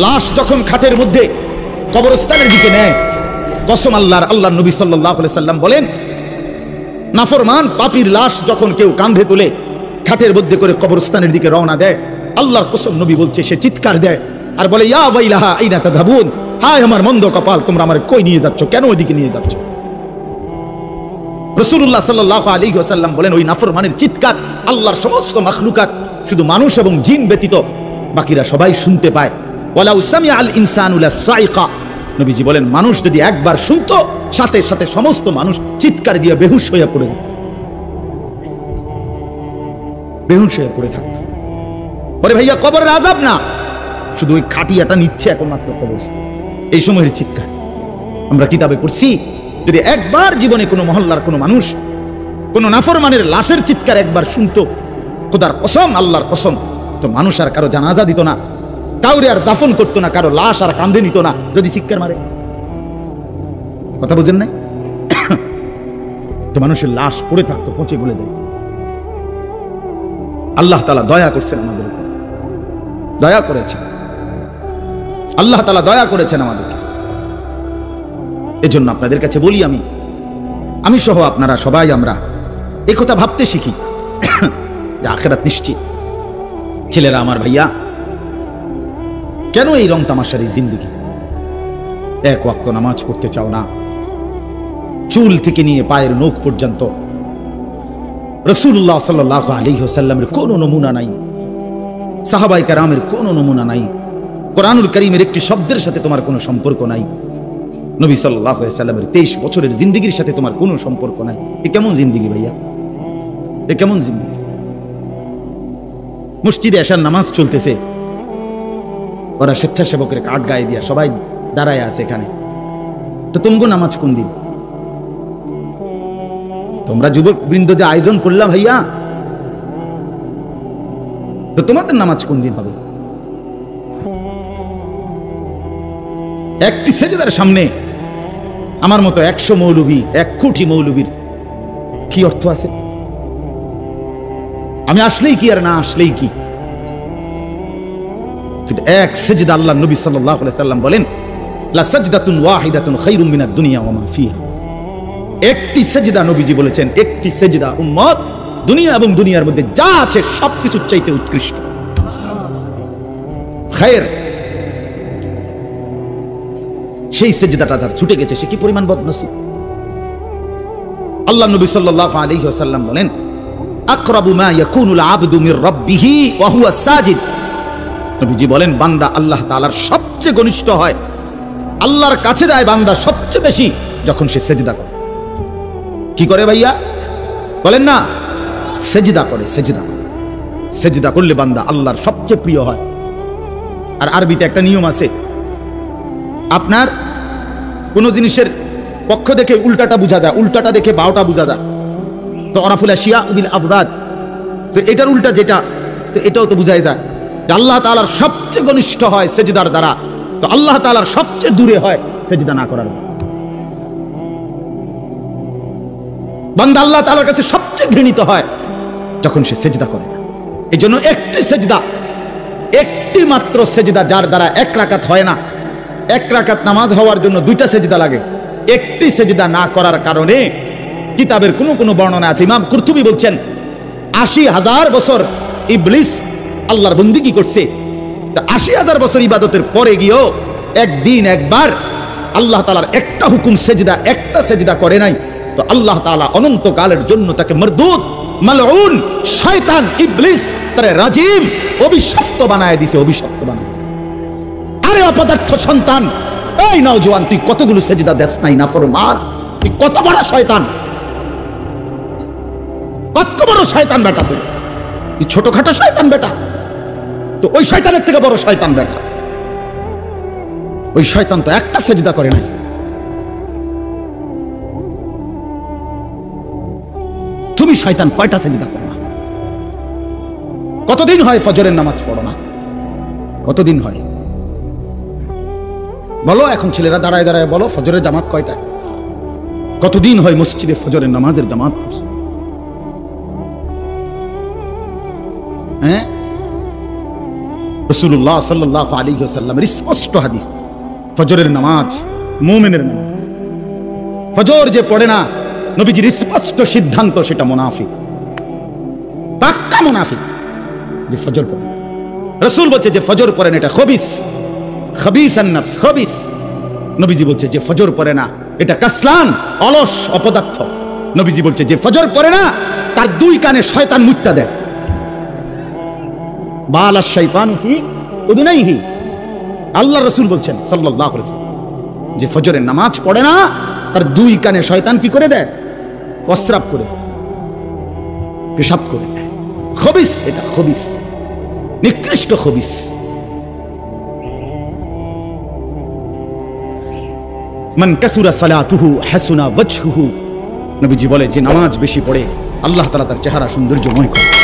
লাশ যখন খাটের মধ্যে কবরস্থানের দিকে নেয়, কসম আল্লাহর, আল্লাহ নবী সাল্লাল্লাহু আলাইহি সাল্লাম বলেন, নাফরমান পাপীর লাশ যখন কেউ কাঁধে তুলে খাটের মধ্যে করে কবরস্থানের দিকে রওনা দেয়, আল্লাহর কসম নবী বলছে সে চিৎকার দেয় আর বলে, ইয়া ওয়াইলাহা আইনা তাযহাবুন, হায় আমার মন্দ কপাল, তোমরা আমারে কই নিয়ে যাচ্ছ, কেন ওইদিকে নিয়ে যাচ্ছ? রাসূলুল্লাহ সাল্লাল্লাহু আলাইহি ওয়াসাল্লাম বলেন, ওই নাফরমানের চিৎকার আল্লাহর সমস্ত মাখলুকাত, শুধু মানুষ এবং জিন ব্যতীত বাকিরা সবাই শুনতে পায়। ওয়ালাউ সামিআল ইনসানু লাসাইকা, নবীজি বলেন মানুষ যদি একবার শুনতো, সাথে সাথে সমস্ত মানুষ চিৎকার দিয়ে বেহুশ হয়ে পড়ে যেত, বেহুশ হয়ে পড়ে থাকতো। বলে ভাইয়া কবরের আযাব না, শুধু ওই খাটিয়াটা নিচ্ছে একমাত্র কবরস্থান, এই সময়ের চিৎকার। আমরা কিতাবে পড়ছি, যদি একবার জীবনে কোনো মহল্লার কোনো মানুষ কোনো নাফরমানের লাশের চিৎকার একবার শুনতো, খোদার কসম, আল্লাহর কসম, তো মানুষ আর কারো জানাজা দিত না, কাউরে আর দাফন করতো না, কারো লাশ আর কাঁধে নিত না যদি চিৎকার মারে। কথা বুঝেন নাই? তো মানুষের লাশ পড়ে থাকতো, পচে গলে যেত। আল্লাহ তাআলা দয়া করছেন আমাদের উপর, দয়া করেছেন আল্লাহ তাআলা, দয়া করেছেন আমাদেরকে। এজন্য আপনাদের কাছে বলি, আমি সহ আপনারা সবাই আমরা এই কথা ভাবতে শিখি যে আখিরাত নিশ্চিত। ছেলেরা আমার, ভাইয়া, কেন এই রং তামাশার এই জিন্দেগি? এক ওয়াক্ত নামাজ পড়তে চাও না, চুল থেকে নিয়ে পায়ের নখ পর্যন্ত রাসূলুল্লাহ সাল্লাল্লাহু আলাইহি ওয়াসাল্লামের কোনো নমুনা নাই, সাহাবায়ে কেরামের কোনো নমুনা নাই, কোরআনুল কারীমের একটি শব্দের সাথে তোমার কোনো সম্পর্ক নাই, নবী সাল্লাল্লাহু আলাইহি ওয়াসাল্লামের 23 বছরের জিন্দেগির সাথে তোমার কোনো সম্পর্ক নাই। এ কেমন জিন্দেগি ভাইয়া? এ কেমন জিন্দেগি? মসজিদে এশার নামাজ চলতেছে, ওরা স্বেচ্ছাসেবকের কাঠ গায়ে দিয়া সবাই দাঁড়ায় আছে এখানে, তো তোমগো নামাজ কোন দিন? তোমরা যুবক বৃন্দ যে আয়োজন করলাম ভাইয়া, তো তোমাদের নামাজ কোন দিন হবে? একটি সেজদার সামনে আমার মতো 100 মৌলবী, 1 কোটি মৌলবীর কি অর্থ আছে? আমি আসলেই কি আর না আসলেই কি? কিন্তু এক সেজদা, আল্লাহ নবী সাল্লাল্লাহু আলাইহি সাল্লাম বলেন, লা সাজদাতুন ওয়াহিদাতুন খায়রুম মিনাদ দুনিয়া ওয়া মা ফিহা। একটি সেজদা, নবীজি বলেছেন, একটি সেজদা উম্মত দুনিয়া এবং দুনিয়ার মধ্যে যা আছে সবকিছুর চাইতে উৎকৃষ্ট, খায়ের। সেই সেজদাটা যার ছুটে গেছে সে কি পরিমাণ বদনসিব। আল্লাহ নবী সাল্লাল্লাহু আলাইহি ওয়াসাল্লাম বলেন, আকরাবু মা ইয়াকুনুল আবদু মির রাব্বিহি ওয়া হুয়া সাজিদ। নবীজি বলেন, বান্দা আল্লাহ তাআলার সবচেয়ে ঘনিষ্ঠ হয়, আল্লাহর কাছে যায় বান্দা সবচেয়ে বেশি যখন সে সেজদা করে। কি করে ভাইয়া? বলেন না, সেজদা করে। সেজদা করলে বান্দা আল্লাহর সবচেয়ে প্রিয় হয়। আর আরবিতে একটা নিয়ম আছে, আপনার কোন জিনিসের পক্ষ দেখে উল্টাটা বোঝা যায়, উল্টাটা দেখে বাওটা বোঝা যায়। তো আরাফুল আশিয়া বিল আদদাদ, তো এটার উল্টা যেটা, তো এটাও তো বোঝাই যায় যে আল্লাহ তাআলার সবচেয়ে ঘনিষ্ঠ হয় সেজদার দ্বারা, তো আল্লাহ তাআলার সবচেয়ে দূরে হয় সেজদা না করার দ্বারা। বান্দা আল্লাহ তাআলার কাছে সবচেয়ে ঘৃণিত হয় যখন সে সেজদা করে না। এই জন্য একটি সেজদা, একটি মাত্র সেজদা যার দ্বারা 1 রাকাত হয় না, 1 রাকাত নামাজ হওয়ার জন্য 2টা সেজদা লাগে। একটি সেজদা না করার কারণে কিতাবের কোন কোন বর্ণনা আছে, ইমাম কুরতুবী বলছেন 80,000 বছর ইবলিস আল্লাহর বন্দেগী করছে। 80,000 বছর ইবাদতের পরে গিয়েও একদিন একবার আল্লাহ তাআলার একটা হুকুম সেজদা, একটা সেজদা করে নাই। তো আল্লাহ তাআলা অনন্তকালের জন্য তাকে মরদুদ, মালউন, শয়তান, ইবলিস, তারে রাজিম, অভিশপ্ত বানায় দিয়েছে, অভিশপ্ত বানায় দিয়েছে। আরে অপদার্থ সন্তান, এই নওজোয়ান, তুই কতগুলো সেজদা দেস নাই নাফরমান, তুই কত বড় শয়তান, কত বড় শয়তান বেটা, তুই ছোটখাটো শয়তান বেটা। তো ওই শয়তানের থেকে বড় শয়তান বেটা, ওই শয়তান তো একটা সেজদা করে নাই। তুমি শয়তান কয়টা সেজদা করো না? কতদিন হয় ফজরের নামাজ পড়ো না? কতদিন হয় বলো? এখন ছেলেরা দাঁড়ায় দাঁড়ায় বলো, ফজরের জামাত কয়টা? কতদিন হয় মসজিদে ফজরের নামাজের জামাত পড়ছো? হ্যাঁ, রাসূলুল্লাহ সাল্লাল্লাহু আলাইহি ওয়াসাল্লামের স্পষ্ট হাদিস, ফজরের নামাজ মুমিনের নামাজ। ফজর যে পড়ে না, নবীজির স্পষ্ট সিদ্ধান্ত সেটা মুনাফিক, পাক্কা মুনাফিক যে ফজর পড়ে। রাসূল বলছে যে ফজর পড়ে না এটা খবিস, খবিসান নফস, খবিস। নবীজি বলছে যে ফজর পড়ে না এটা কাসলান, অলস, অপদার্থ। নবীজি বলছে যে ফজর পড়ে না তার দুই কানে শয়তান মুত্তা দেয়। বালা শাইতান ফি উদুনাইহি, আল্লাহ রাসূল বলছেন সাল্লাল্লাহু আলাইহি ওয়াসাল্লাম যে ফজরের নামাজ পড়ে না তার দুই কানে শয়তান কি করে দেয়? প্রস্রাব করে, পেশাব করে দেয়। খবিস, এটা খবিস, নিকৃষ্ট খবিস। মান কাসুরা সালাতুহু হাসুনা ওয়াজহুহু, নবীজি বলে যে নামাজ বেশি পড়ে আল্লাহ তাআলা তার চেহারা সৌন্দর্যময় করে।